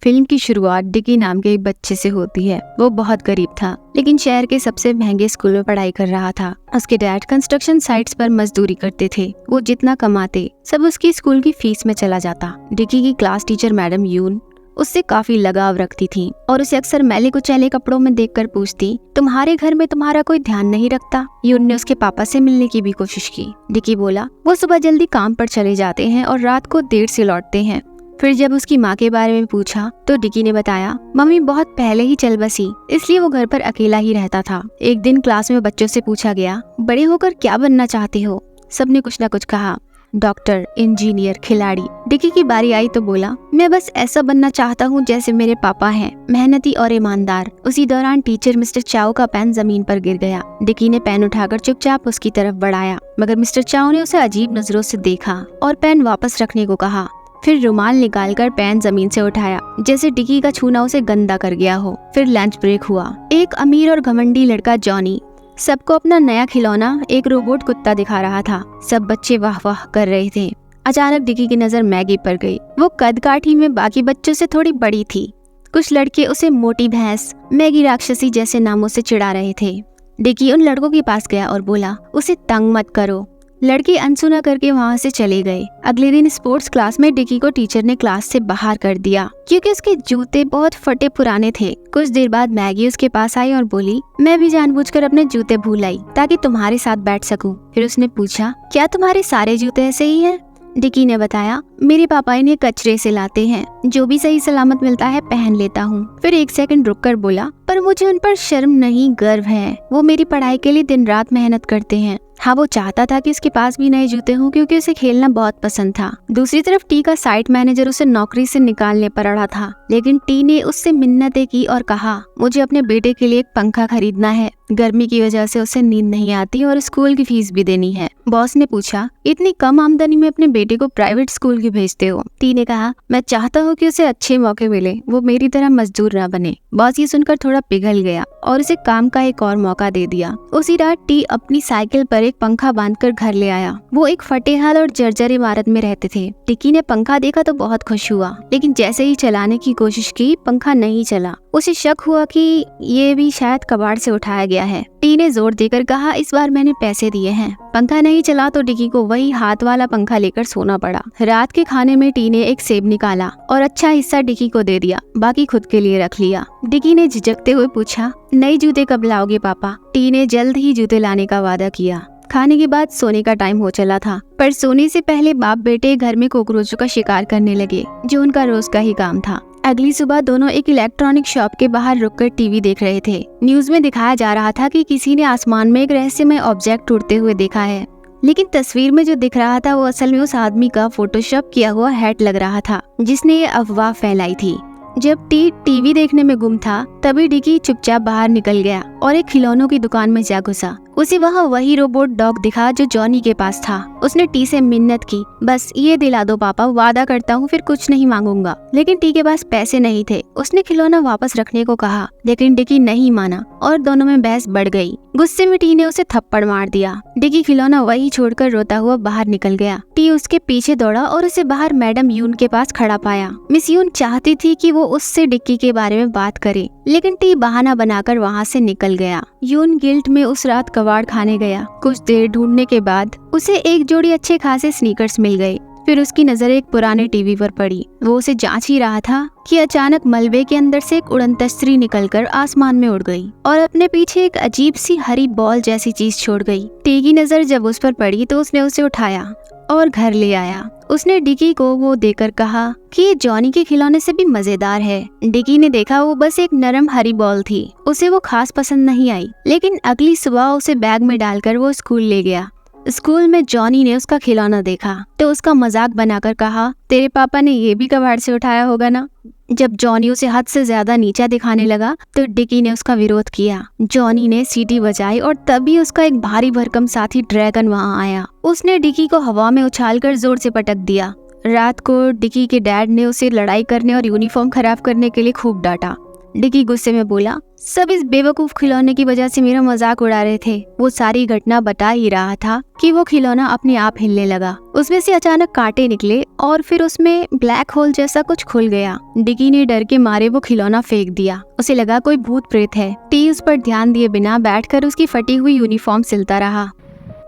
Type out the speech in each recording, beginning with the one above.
Film की शुरुआत dickey नाम के एक बच्चे से होती है। वो बहुत गरीब था, लेकिन शहर के सबसे महंगे स्कूल में पढ़ाई कर रहा था। उसके डैड कंस्ट्रक्शन साइट्स पर मजदूरी करते थे। वो जितना कमाते सब उसकी स्कूल की फीस में चला जाता। डिकी की क्लास टीचर मैडम यून उससे काफी लगाव रखती थी और उसे अक्सर मैले कुचैले कपड़ों में देखकर पूछती, तुम्हारे घर में तुम्हारा कोई ध्यान नहीं रखता? यून ने उसके पापा से मिलने की भी कोशिश की। डिकी बोला, वो सुबह जल्दी काम पर चले जाते हैं और रात को देर से लौटते हैं। फिर जब उसकी माँ के बारे में पूछा तो डिकी ने बताया, मम्मी बहुत पहले ही चल बसी, इसलिए वो घर पर अकेला ही रहता था। एक दिन क्लास में बच्चों से पूछा गया, बड़े होकर क्या बनना चाहते हो? सबने कुछ न कुछ कहा, डॉक्टर, इंजीनियर, खिलाड़ी। डिकी की बारी आई तो बोला, मैं बस ऐसा बनना चाहता हूँ जैसे मेरे पापा हैं, मेहनती और ईमानदार। उसी दौरान टीचर मिस्टर चाओ का पेन जमीन पर गिर गया। डिकी ने पेन उठाकर चुपचाप उसकी तरफ बढ़ाया, मगर मिस्टर चाओ ने उसे अजीब नजरों से देखा और पेन वापस रखने को कहा। फिर रुमाल निकालकर पेन जमीन से उठाया, जैसे डिकी का छूना उसे गंदा कर गया हो। फिर लंच ब्रेक हुआ। एक अमीर और घमंडी लड़का जॉनी सबको अपना नया खिलौना एक रोबोट कुत्ता दिखा रहा था। सब बच्चे वाह वाह कर रहे थे। अचानक डिकी की नजर मैगी पर गई। वो कद काठी में बाकी बच्चों से थोड़ी बड़ी थी। कुछ लड़के उसे मोटी भैंस, मैगी राक्षसी जैसे नामों से चिढ़ा रहे थे। डिकी उन लड़कों के पास गया और बोला, उसे तंग मत करो। लड़के अनसुना करके वहाँ से चले गए। अगले दिन स्पोर्ट्स क्लास में डिकी को टीचर ने क्लास से बाहर कर दिया क्योंकि उसके जूते बहुत फटे पुराने थे। कुछ देर बाद मैगी उसके पास आई और बोली, मैं भी जानबूझकर अपने जूते भूल आई ताकि तुम्हारे साथ बैठ सकूं। फिर उसने पूछा, क्या तुम्हारे सारे जूते ऐसे ही हैं? डिकी ने बताया, मेरे पापा इन्हें कचरे से लाते हैं, जो भी सही सलामत मिलता है पहन लेता हूँ। फिर एक सेकंड रुककर बोला, पर मुझे उन पर शर्म नहीं, गर्व है। वो मेरी पढ़ाई के लिए दिन रात मेहनत करते हैं। हाँ, वो चाहता था कि उसके पास भी नए जूते हों क्योंकि उसे खेलना बहुत पसंद था। दूसरी तरफ टी का साइट मैनेजर उसे नौकरी से निकालने पर अड़ा था, लेकिन टी ने उससे मिन्नतें की और कहा, मुझे अपने बेटे के लिए एक पंखा खरीदना है। गर्मी की वजह से उसे नींद नहीं आती और स्कूल की फीस भी देनी है। बॉस ने पूछा, इतनी कम आमदनी में अपने बेटे को प्राइवेट स्कूल क्यों भेजते हो? टी ने कहा, मैं चाहता हूँ कि उसे अच्छे मौके मिले, वो मेरी तरह मजदूर न बने। बॉस ये सुनकर थोड़ा पिघल गया और उसे काम का एक और मौका दे दिया। उसी रात टी अपनी साइकिल पर एक पंखा बांधकर घर ले आया। वो एक फटेहाल और जर्जर इमारत में रहते थे। टिकी ने पंखा देखा तो बहुत खुश हुआ, लेकिन जैसे ही चलाने की कोशिश की पंखा नहीं चला। उसे शक हुआ कि ये भी शायद कबाड़ से उठाया गया है। टी ने जोर देकर कहा, इस बार मैंने पैसे दिए हैं। पंखा नहीं चला तो डिकी को वही हाथ वाला पंखा लेकर सोना पड़ा। रात के खाने में टी ने एक सेब निकाला और अच्छा हिस्सा डिकी को दे दिया, बाकी खुद के लिए रख लिया। डिकी ने झिझकते हुए पूछा, नए जूते कब लाओगे पापा? टी ने जल्द ही जूते लाने का वादा किया। खाने के बाद सोने का टाइम हो चला था, पर सोने से पहले बाप बेटे घर में कॉकरोचों का शिकार करने लगे, जो उनका रोज का ही काम था। अगली सुबह दोनों एक इलेक्ट्रॉनिक शॉप के बाहर रुककर टीवी देख रहे थे। न्यूज में दिखाया जा रहा था कि किसी ने आसमान में एक रहस्यमय ऑब्जेक्ट उड़ते हुए देखा है, लेकिन तस्वीर में जो दिख रहा था वो असल में उस आदमी का फोटोशॉप किया हुआ हेड लग रहा था, जिसने ये अफवाह फैलाई थी। जब टी टीवी देखने में गुम था, तभी डिकी चुपचाप बाहर निकल गया और एक खिलौनों की दुकान में जा घुसा। उसे वहाँ वही रोबोट डॉग दिखा जो जॉनी के पास था। उसने टी से मिन्नत की, बस ये दिला दो पापा, वादा करता हूँ फिर कुछ नहीं मांगूंगा। लेकिन टी के पास पैसे नहीं थे। उसने खिलौना वापस रखने को कहा, लेकिन डिकी नहीं माना और दोनों में बहस बढ़ गई। गुस्से में टी ने उसे थप्पड़ मार दिया। डिकी खिलौना वही छोड़कर रोता हुआ बाहर निकल गया। टी उसके पीछे दौड़ा और उसे बाहर मैडम यून के पास खड़ा पाया। मिस यून चाहती थी कि वो उससे डिकी के बारे में बात करे, लेकिन टी बहाना बनाकर वहाँ से निकल गया। यून गिल्ट में उस रात कबाड़ खाने गया। कुछ देर ढूंढने के बाद उसे एक जोड़ी अच्छे खासे स्नीकर्स मिल गए। फिर उसकी नजर एक पुराने टीवी पर पड़ी। वो उसे जांच ही रहा था कि अचानक मलबे के अंदर से एक उड़न तस्त्री निकलकर आसमान में उड़ गई और अपने पीछे एक अजीब सी हरी बॉल जैसी चीज छोड़ गई। टी की नजर जब उस पर पड़ी तो उसने उसे उठाया और घर ले आया। उसने डिकी को वो देकर कहा कि ये जॉनी के खिलौने से भी मजेदार है। डिकी ने देखा वो बस एक नरम हरी बॉल थी। उसे वो खास पसंद नहीं आई, लेकिन अगली सुबह उसे बैग में डालकर वो स्कूल ले गया। स्कूल में जॉनी ने उसका खिलौना देखा तो उसका मजाक बनाकर कहा, तेरे पापा ने ये भी कबाड़ से उठाया होगा ना। जब जॉनी उसे हद से ज्यादा नीचा दिखाने लगा तो डिकी ने उसका विरोध किया। जॉनी ने सीटी बजाई और तभी उसका एक भारी भरकम साथी ड्रैगन वहां आया। उसने डिकी को हवा में उछालकर जोर से पटक दिया। रात को डिकी के डैड ने उसे लड़ाई करने और यूनिफॉर्म खराब करने के लिए खूब डांटा। डिकी गुस्से में बोला, सब इस बेवकूफ खिलौने की वजह से मेरा मजाक उड़ा रहे थे। वो सारी घटना बता ही रहा था कि वो खिलौना अपने आप हिलने लगा। उसमें से अचानक कांटे निकले और फिर उसमें ब्लैक होल जैसा कुछ खुल गया। डिकी ने डर के मारे वो खिलौना फेंक दिया। उसे लगा कोई भूत प्रेत है। टी उस पर ध्यान दिए बिना बैठकर उसकी फटी हुई यूनिफॉर्म सिलता रहा।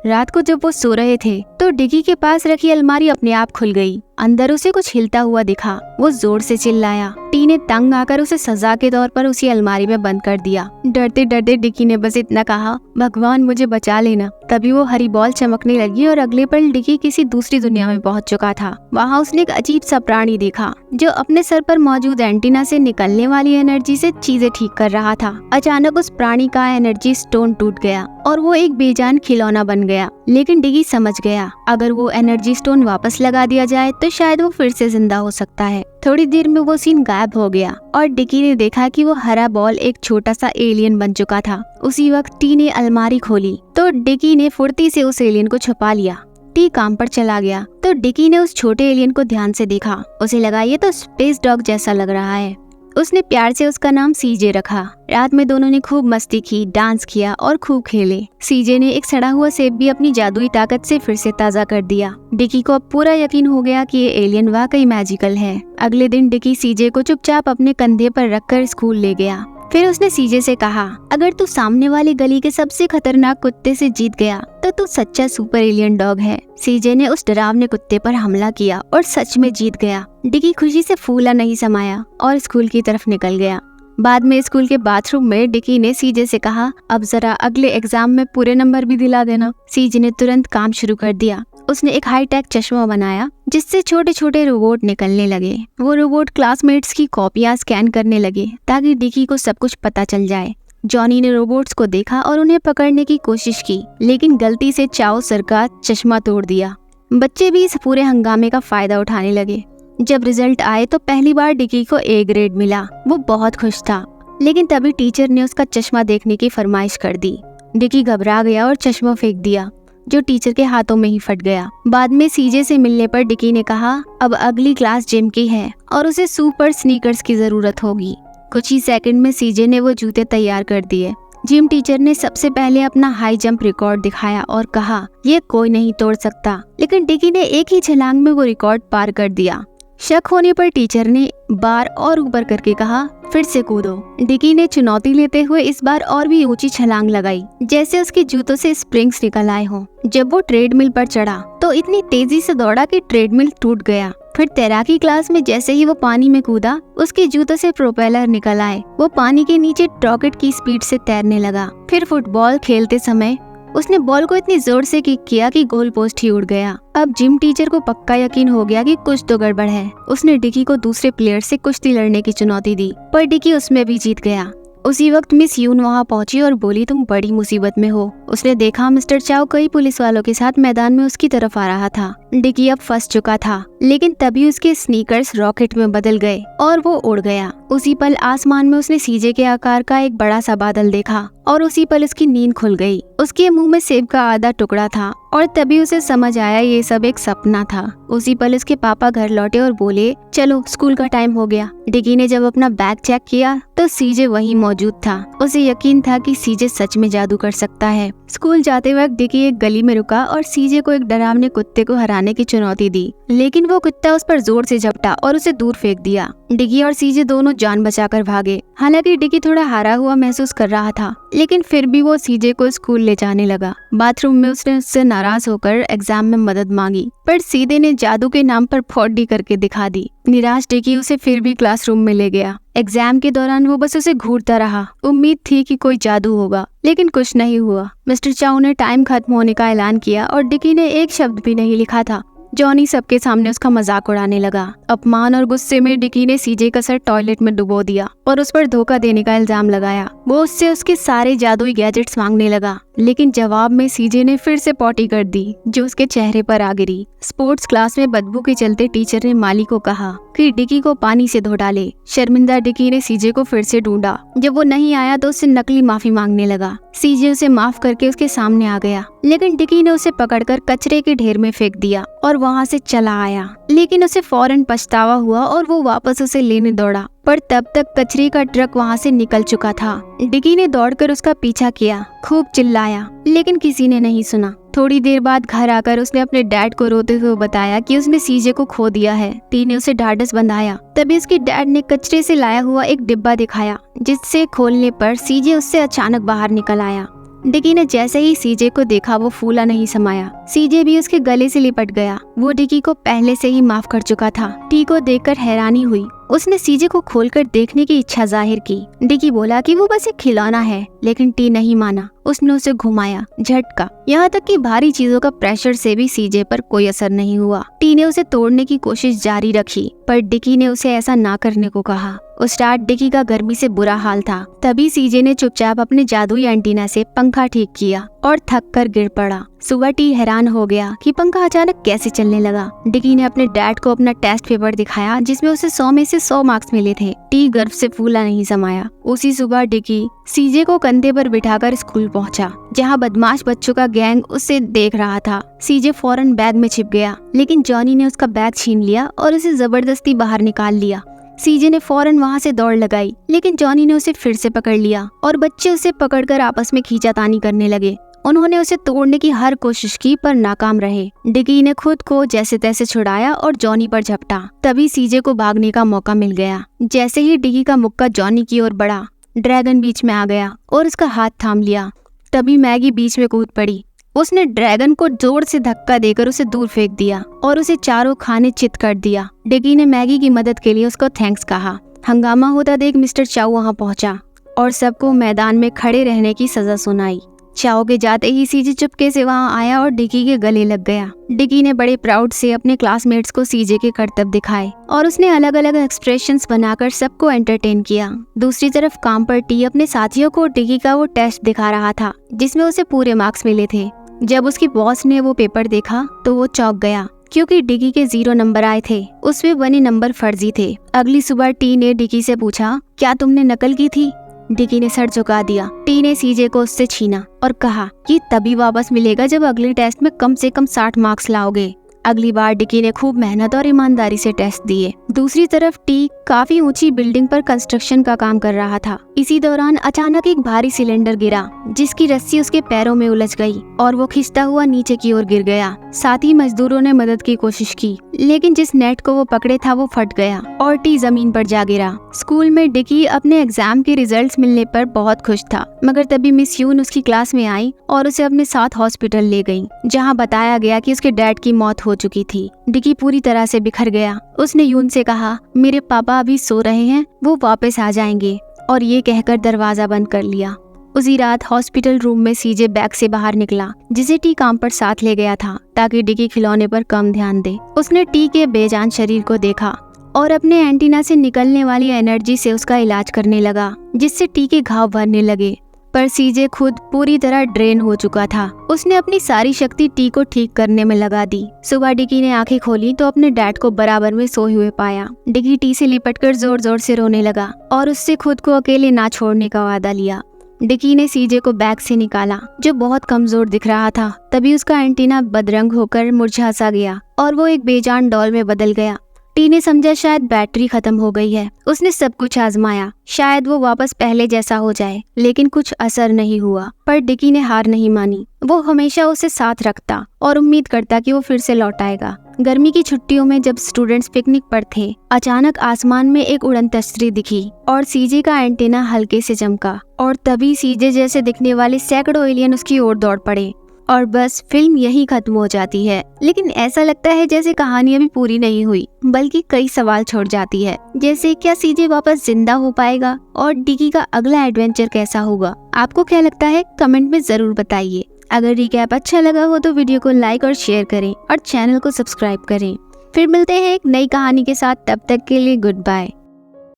रात को जब वो सो रहे थे तो डिकी के पास रखी अलमारी अपने आप खुल गई। अंदर उसे कुछ हिलता हुआ दिखा। वो जोर से चिल्लाया। टी ने तंग आकर उसे सजा के तौर पर उसी अलमारी में बंद कर दिया। डरते डरते डिकी ने बस इतना कहा, भगवान मुझे बचा लेना। तभी वो हरी बॉल चमकने लगी और अगले पल डिकी किसी दूसरी दुनिया में पहुंच चुका था। वहाँ उसने एक अजीब सा प्राणी देखा जो अपने सर पर मौजूद एंटीना से निकलने वाली एनर्जी से चीजें ठीक कर रहा था। अचानक उस प्राणी का एनर्जी स्टोन टूट गया और वो एक बेजान खिलौना बन गया। लेकिन डिकी समझ गया, अगर वो एनर्जी स्टोन वापस लगा दिया जाए तो शायद वो फिर से जिंदा हो सकता है। थोड़ी देर में वो सीन गायब हो गया और डिकी ने देखा कि वो हरा बॉल एक छोटा सा एलियन बन चुका था। उसी वक्त टी ने अलमारी खोली तो डिकी ने फुर्ती से उस एलियन को छुपा लिया। टी काम पर चला गया तो डिकी ने उस छोटे एलियन को ध्यान से देखा। उसे लगा ये तो स्पेस डॉग जैसा लग रहा है। उसने प्यार से उसका नाम सीजे रखा। रात में दोनों ने खूब मस्ती की, डांस किया और खूब खेले। सीजे ने एक सड़ा हुआ सेब भी अपनी जादुई ताकत से फिर से ताज़ा कर दिया। डिकी को अब पूरा यकीन हो गया कि ये एलियन वाकई मैजिकल है। अगले दिन डिकी सीजे को चुपचाप अपने कंधे पर रखकर स्कूल ले गया। फिर उसने सीजे से कहा, अगर तू सामने वाली गली के सबसे खतरनाक कुत्ते से जीत गया तो तू सच्चा सुपर एलियन डॉग है। सीजे ने उस डरावने कुत्ते पर हमला किया और सच में जीत गया। डिकी खुशी से फूला नहीं समाया और स्कूल की तरफ निकल गया। बाद में स्कूल के बाथरूम में डिकी ने सीजे से कहा, अब जरा अगले एग्जाम में पूरे नंबर भी दिला देना। सीजे ने तुरंत काम शुरू कर दिया। उसने एक हाईटेक चश्मा बनाया जिससे छोटे छोटे रोबोट निकलने लगे। वो रोबोट क्लासमेट्स की कॉपियां स्कैन करने लगे ताकि डिकी को सब कुछ पता चल जाए। जॉनी ने रोबोट्स को देखा और उन्हें पकड़ने की कोशिश की, लेकिन गलती से चाओ सर का चश्मा तोड़ दिया। बच्चे भी इस पूरे हंगामे का फायदा उठाने लगे। जब रिजल्ट आए तो पहली बार डिकी को ए ग्रेड मिला। वो बहुत खुश था, लेकिन तभी टीचर ने उसका चश्मा देखने की फरमाइश कर दी। डिकी घबरा गया और चश्मा फेंक दिया, जो टीचर के हाथों में ही फट गया। बाद में सीजे से मिलने पर डिकी ने कहा, अब अगली क्लास जिम की है और उसे सुपर स्नीकर्स की जरूरत होगी। कुछ ही सेकंड में सीजे ने वो जूते तैयार कर दिए। जिम टीचर ने सबसे पहले अपना हाई जंप रिकॉर्ड दिखाया और कहा, ये कोई नहीं तोड़ सकता। लेकिन डिकी ने एक ही छलांग में वो रिकॉर्ड पार कर दिया। शक होने पर टीचर ने बार और ऊपर करके कहा, फिर से कूदो। डिकी ने चुनौती लेते हुए इस बार और भी ऊंची छलांग लगाई, जैसे उसके जूतों से स्प्रिंग्स निकल आए हों। जब वो ट्रेडमिल पर चढ़ा तो इतनी तेजी से दौड़ा कि ट्रेडमिल टूट गया। फिर तैराकी क्लास में जैसे ही वो पानी में कूदा, उसके जूतों से प्रोपेलर निकल आए। वो पानी के नीचे रॉकेट की स्पीड से तैरने लगा। फिर फुटबॉल खेलते समय उसने बॉल को इतनी जोर से किक किया कि गोल पोस्ट ही उड़ गया। अब जिम टीचर को पक्का यकीन हो गया कि कुछ तो गड़बड़ है। उसने डिकी को दूसरे प्लेयर से कुश्ती लड़ने की चुनौती दी, पर डिकी उसमें भी जीत गया। उसी वक्त मिस यून वहाँ पहुंची और बोली, तुम बड़ी मुसीबत में हो। उसने देखा मिस्टर चाओ कई पुलिस वालों के साथ मैदान में उसकी तरफ आ रहा था। डिकी अब फंस चुका था, लेकिन तभी उसके स्नीकर्स रॉकेट में बदल गए और वो उड़ गया। उसी पल आसमान में उसने सीजे के आकार का एक बड़ा सा बादल देखा और उसी पल उसकी नींद खुल गई। उसके मुंह में सेब का आधा टुकड़ा था और तभी उसे समझ आया ये सब एक सपना था। उसी पल उसके पापा घर लौटे और बोले, चलो स्कूल का टाइम हो गया। डिकी ने जब अपना बैग चेक किया तो सीजे वहीं मौजूद था। उसे यकीन था कि सीजे सच में जादू कर सकता है। स्कूल जाते वक्त डिकी एक गली में रुका और सीजे को एक डरावने कुत्ते को हराने की चुनौती दी, लेकिन वो कुत्ता उस पर जोर से झपटा और उसे दूर फेंक दिया। डिकी और सीजे दोनों जान बचाकर भागे। हालांकि डिकी थोड़ा हारा हुआ महसूस कर रहा था, लेकिन फिर भी वो सीजे को स्कूल ले जाने लगा। बाथरूम में उसने उससे नाराज होकर एग्जाम में मदद मांगी, पर सीजे ने जादू के नाम पर फौडी करके दिखा दी। निराश डिकी उसे फिर भी क्लासरूम में ले गया। एग्जाम के दौरान वो बस उसे घूरता रहा। उम्मीद थी कि कोई जादू होगा, लेकिन कुछ नहीं हुआ। मिस्टर चाओ ने टाइम खत्म होने का ऐलान किया और डिकी ने एक शब्द भी नहीं लिखा था। जॉनी सबके सामने उसका मजाक उड़ाने लगा। अपमान और गुस्से में डिकी ने सीजे का सर टॉयलेट में डुबो दिया और उस पर धोखा देने का इल्जाम लगाया। वो उससे उसके सारे जादुई गैजेट्स मांगने लगा, लेकिन जवाब में सीजे ने फिर से पॉटी कर दी, जो उसके चेहरे पर आ गिरी। स्पोर्ट्स क्लास में बदबू के चलते टीचर ने माली को कहा कि डिकी को पानी से धो डाले। शर्मिंदा डिकी ने सीजे को फिर से ढूंढा। जब वो नहीं आया तो उससे नकली माफी मांगने लगा। सीजे उसे माफ करके उसके सामने आ गया, लेकिन डिकी ने उसे पकड़कर कचरे के ढेर में फेंक दिया और वहाँ से चला आया, लेकिन उसे फौरन पछतावा हुआ और वो वापस उसे लेने दौड़ा, पर तब तक कचरे का ट्रक वहाँ से निकल चुका था। डिकी ने दौड़कर उसका पीछा किया, खूब चिल्लाया, लेकिन किसी ने नहीं सुना। थोड़ी देर बाद घर आकर उसने अपने डैड को रोते हुए बताया कि उसने सीजे को खो दिया है। टी ने उसे ढाढ़स बंधाया। तभी उसके डैड ने कचरे से लाया हुआ एक डिब्बा दिखाया, जिससे खोलने पर सीजे उससे अचानक बाहर निकल आया। डिकी ने जैसे ही सीजे को देखा वो फूला नहीं समाया। सीजे भी उसके गले से लिपट गया। वो डिकी को पहले से ही माफ कर चुका था। टी को देखकर हैरानी हुई। उसने सीजे को खोलकर देखने की इच्छा जाहिर की। डिकी बोला कि वो बस एक खिलौना है, लेकिन टी नहीं माना। उसने उसे घुमाया, झटका, यहाँ तक कि भारी चीजों का प्रेशर से भी सीजे पर कोई असर नहीं हुआ। टी ने उसे तोड़ने की कोशिश जारी रखी, पर डिकी ने उसे ऐसा ना करने को कहा। उस रात डिकी का गर्मी से बुरा हाल था। तभी सीजे ने चुपचाप अपने जादुई एंटीना से पंखा ठीक किया और थक कर गिर पड़ा। सुबह टी हैरान हो गया कि पंखा अचानक कैसे चलने लगा। डिकी ने अपने डैड को अपना टेस्ट पेपर दिखाया, जिसमें उसे 100 में से 100 मार्क्स मिले थे। टी गर्व से फूला नहीं समाया। उसी सुबह डिकी सीजे को कंधे पर बिठाकर स्कूल पहुंचा, जहां बदमाश बच्चों का गैंग उसे देख रहा था। सीजे फौरन बैग में छिप गया, लेकिन जॉनी ने उसका बैग छीन लिया और उसे जबरदस्ती बाहर निकाल लिया। सीजे ने फौरन वहां से दौड़ लगाई, लेकिन जॉनी ने उसे फिर से पकड़ लिया और बच्चे उसे पकड़कर आपस में खींचातानी करने लगे। उन्होंने उसे तोड़ने की हर कोशिश की, पर नाकाम रहे। डिकी ने खुद को जैसे तैसे छुड़ाया और जॉनी पर झपटा। तभी सीजे को भागने का मौका मिल गया। जैसे ही डिकी का मुक्का जॉनी की ओर बढ़ा, ड्रैगन बीच में आ गया और उसका हाथ थाम लिया। तभी मैगी बीच में कूद पड़ी। उसने ड्रैगन को जोर से धक्का देकर उसे दूर फेंक दिया और उसे चारों खाने चित कर दिया। डिकी ने मैगी की मदद के लिए उसको थैंक्स कहा। हंगामा होता देख मिस्टर चाऊ वहां पहुंचा और सबको मैदान में खड़े रहने की सजा सुनाई। चाओ के जाते ही सीजे चुपके से वहां आया और डिकी के गले लग गया। डिकी ने बड़े प्राउड से अपने क्लासमेट्स को सीजे के करतब दिखाए और उसने अलग अलग एक्सप्रेशंस बनाकर सबको एंटरटेन किया। दूसरी तरफ काम पर टी अपने साथियों को डिकी का वो टेस्ट दिखा रहा था, जिसमें उसे पूरे मार्क्स मिले थे। जब उसकी बॉस ने वो पेपर देखा तो वो चौंक गया, क्योंकि डिकी के 0 नंबर आए थे। उसमें बने नंबर फर्जी थे। अगली सुबह टी ने डिकी से पूछा, क्या तुमने नकल की थी? डिकी ने सर झुका दिया। टी ने सीजे को उससे छीना और कहा कि तभी वापस मिलेगा जब अगले टेस्ट में कम से कम 60 मार्क्स लाओगे। अगली बार डिकी ने खूब मेहनत और ईमानदारी से टेस्ट दिए। दूसरी तरफ टी काफी ऊंची बिल्डिंग पर कंस्ट्रक्शन का काम कर रहा था। इसी दौरान अचानक एक भारी सिलेंडर गिरा, जिसकी रस्सी उसके पैरों में उलझ गई और वो खिंचता हुआ नीचे की ओर गिर गया। साथ ही मजदूरों ने मदद की कोशिश की, लेकिन जिस नेट को वो पकड़े था वो फट गया और टी जमीन पर जा गिरा। स्कूल में डिकी अपने एग्जाम के रिजल्ट्स मिलने पर बहुत खुश था, मगर तभी मिस यून उसकी क्लास में आई और उसे अपने साथ हॉस्पिटल ले गई, जहाँ बताया गया कि उसके डैड की मौत हो चुकी थी। डिकी पूरी तरह से बिखर गया। उसने यून से कहा, मेरे पापा अभी सो रहे हैं, वो वापस आ जाएंगे, और ये कहकर दरवाजा बंद कर लिया। उसी रात हॉस्पिटल रूम में सीजे बैग से बाहर निकला, जिसे टी काम पर साथ ले गया था ताकि डिकी खिलौने पर कम ध्यान दे। उसने टी के बेजान शरीर को देखा और अपने एंटीना से निकलने वाली एनर्जी से उसका इलाज करने लगा, जिससे टी के घाव भरने लगे। पर सीजे खुद पूरी तरह ड्रेन हो चुका था। उसने अपनी सारी शक्ति टी को ठीक करने में लगा दी। सुबह डिकी ने आंखें खोली तो अपने डैड को बराबर में सोए हुए पाया। डिकी टी से लिपटकर जोर जोर से रोने लगा और उससे खुद को अकेले ना छोड़ने का वादा लिया। डिकी ने सीजे को बैग से निकाला, जो बहुत कमजोर दिख रहा था। तभी उसका एंटीना बदरंग होकर मुरझा सा गया और वो एक बेजान डॉल में बदल गया। टी ने समझा शायद बैटरी खत्म हो गई है। उसने सब कुछ आजमाया, शायद वो वापस पहले जैसा हो जाए, लेकिन कुछ असर नहीं हुआ। पर डिकी ने हार नहीं मानी। वो हमेशा उसे साथ रखता और उम्मीद करता कि वो फिर से लौट आएगा। गर्मी की छुट्टियों में जब स्टूडेंट्स पिकनिक पर थे, अचानक आसमान में एक उड़न तश्तरी दिखी और सीजे का एंटीना हल्के से चमका, और तभी सीजे जैसे दिखने वाले सैकड़ों एलियन उसकी ओर दौड़ पड़े और बस फिल्म यही खत्म हो जाती है। लेकिन ऐसा लगता है जैसे कहानी अभी पूरी नहीं हुई, बल्कि कई सवाल छोड़ जाती है, जैसे क्या सीजे वापस जिंदा हो पाएगा और डिकी का अगला एडवेंचर कैसा होगा। आपको क्या लगता है, कमेंट में जरूर बताइए। अगर रिकैप अच्छा लगा हो तो वीडियो को लाइक और शेयर करें और चैनल को सब्सक्राइब करें। फिर मिलते हैं एक नई कहानी के साथ, तब तक के लिए गुड बाय।